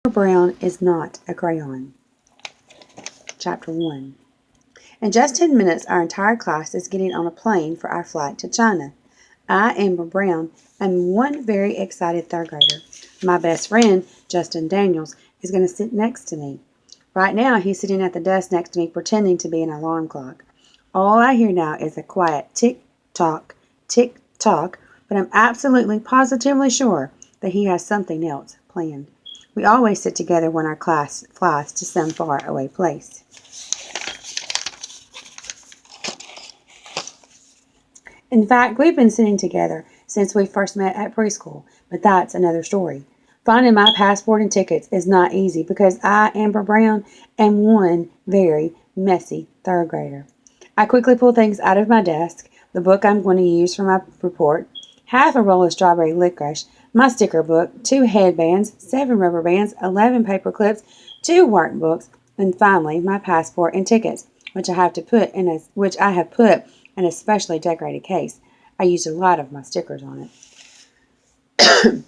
Brown is not a crayon. Chapter 1. In just 10 minutes, our entire class is getting on a plane for our flight to China. I, Amber Brown, am one very excited third grader. My best friend, Justin Daniels, is going to sit next to me. Right now, he's sitting at the desk next to me pretending to be an alarm clock. All I hear now is a quiet tick-tock, tick-tock, but I'm absolutely positively sure that he has something else planned. We always sit together when our class flies to some far-away place. In fact, we've been sitting together since we first met at preschool, but that's another story. Finding my passport and tickets is not easy because I, Amber Brown, am one very messy third grader. I quickly pull things out of my desk, the book I'm going to use for my report, half a roll of strawberry licorice, my sticker book, 2 headbands, 7 rubber bands, 11 paper clips, 2 workbooks, and finally my passport and tickets, which I have put in a specially decorated case. I used a lot of my stickers on it.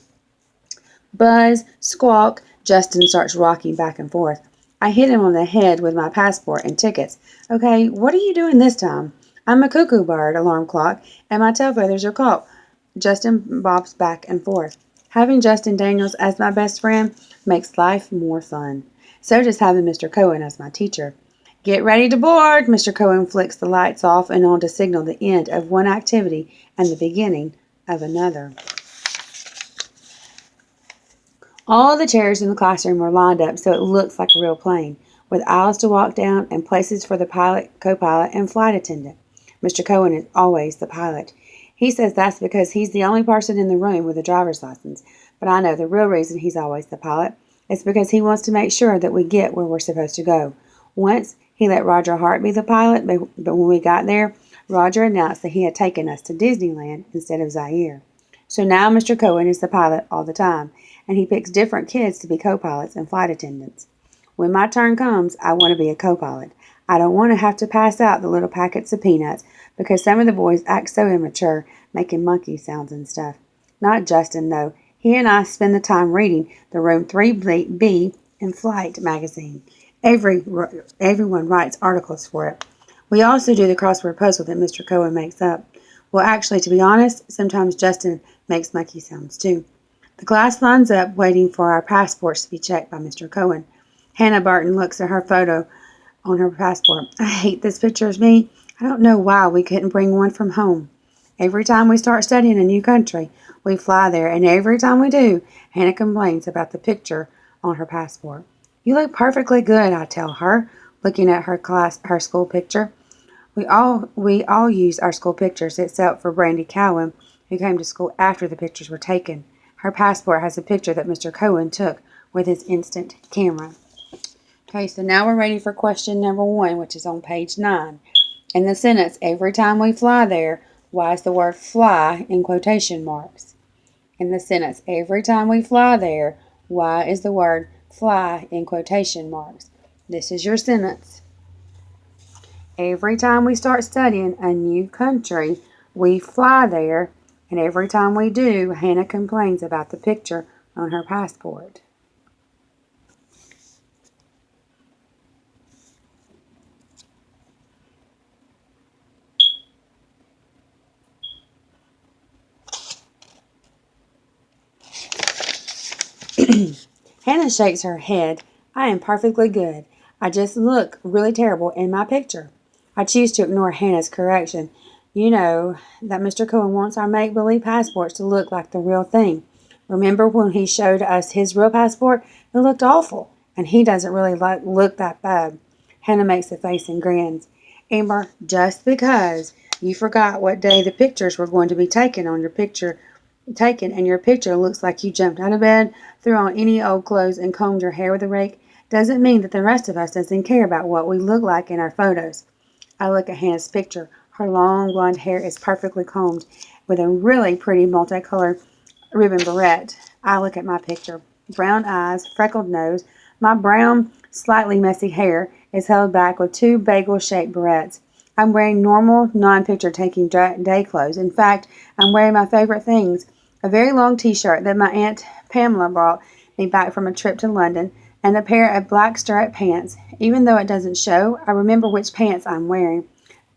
Buzz, squawk, Justin starts rocking back and forth. I hit him on the head with my passport and tickets. Okay, what are you doing this time? I'm a cuckoo bird, alarm clock, and my tail feathers are caught. Justin bobs back and forth. Having Justin Daniels as my best friend makes life more fun. So does having Mr. Cohen as my teacher. Get ready to board! Mr. Cohen flicks the lights off and on to signal the end of one activity and the beginning of another. All the chairs in the classroom are lined up so it looks like a real plane, with aisles to walk down and places for the pilot, co-pilot, and flight attendant. Mr. Cohen is always the pilot. He says that's because he's the only person in the room with a driver's license, but I know the real reason he's always the pilot is because he wants to make sure that we get where we're supposed to go. Once, he let Roger Hart be the pilot, but when we got there, Roger announced that he had taken us to Disneyland instead of Zaire. So now Mr. Cohen is the pilot all the time, and he picks different kids to be co-pilots and flight attendants. When my turn comes, I want to be a co-pilot. I don't want to have to pass out the little packets of peanuts because some of the boys act so immature, making monkey sounds and stuff. Not Justin, though. He and I spend the time reading the Room 3B in Flight magazine. Everyone writes articles for it. We also do the crossword puzzle that Mr. Cohen makes up. Well, actually, to be honest, sometimes Justin makes monkey sounds too. The class lines up, waiting for our passports to be checked by Mr. Cohen. Hannah Barton looks at her photo on her passport. I hate this picture of me. I don't know why we couldn't bring one from home. Every time we start studying a new country, we fly there, and every time we do, Hannah complains about the picture on her passport. You look perfectly good, I tell her, looking at her school picture. We all use our school pictures except for Brandy Cowan, who came to school after the pictures were taken. Her passport has a picture that Mr. Cohen took with his instant camera. Okay, so now we're ready for question number 1, which is on page 9. In the sentence, every time we fly there, why is the word fly in quotation marks? In the sentence, every time we fly there, why is the word fly in quotation marks? This is your sentence. Every time we start studying a new country, we fly there, and every time we do, Hannah complains about the picture on her passport. Hannah shakes her head. I am perfectly good. I just look really terrible in my picture. I choose to ignore Hannah's correction. You know that Mr. Cohen wants our make-believe passports to look like the real thing. Remember when he showed us his real passport? It looked awful, and he doesn't really look that bad. Hannah makes a face and grins. Amber, just because you forgot what day the pictures were going to be taken and your picture looks like you jumped out of bed, threw on any old clothes, and combed your hair with a rake, doesn't mean that the rest of us doesn't care about what we look like in our photos. I look at Hannah's picture. Her long blonde hair is perfectly combed with a really pretty multicolored ribbon barrette. I look at my picture. Brown eyes, freckled nose. My brown, slightly messy hair is held back with 2 bagel-shaped barrettes. I'm wearing normal, non-picture taking day clothes. In fact, I'm wearing my favorite things. A very long t-shirt that my Aunt Pamela bought me back from a trip to London, and a pair of black striped pants. Even though it doesn't show, I remember which pants I'm wearing.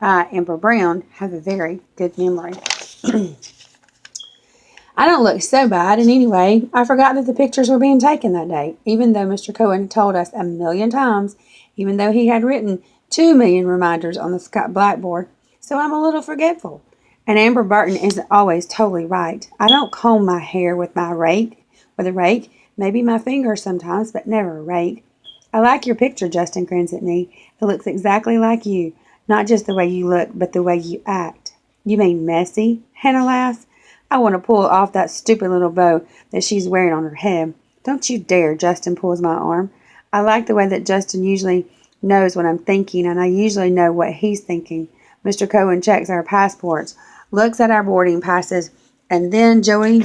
I, Amber Brown, have a very good memory. I don't look so bad, and anyway, I forgot that the pictures were being taken that day, even though Mr. Cohen had told us a million times, even though he had written 2 million reminders on the blackboard, so I'm a little forgetful. And Amber Burton isn't always totally right. I don't comb my hair with a rake, maybe my fingers sometimes, but never a rake. I like your picture, Justin grins at me. It looks exactly like you, not just the way you look, but the way you act. You mean messy? Hannah laughs. I want to pull off that stupid little bow that she's wearing on her head. Don't you dare, Justin pulls my arm. I like the way that Justin usually knows what I'm thinking, and I usually know what he's thinking. Mr. Cohen checks our passports, looks at our boarding passes, and then Joey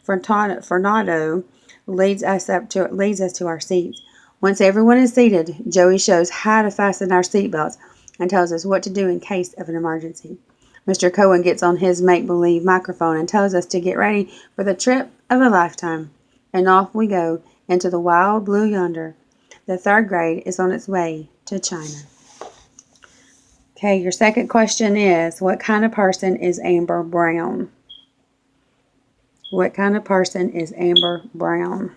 Fernando leads us to our seats. Once everyone is seated, Joey shows how to fasten our seatbelts and tells us what to do in case of an emergency. Mr. Cohen gets on his make-believe microphone and tells us to get ready for the trip of a lifetime. And off we go into the wild blue yonder. The third grade is on its way to China. Okay, your second question is, what kind of person is Amber Brown? What kind of person is Amber Brown?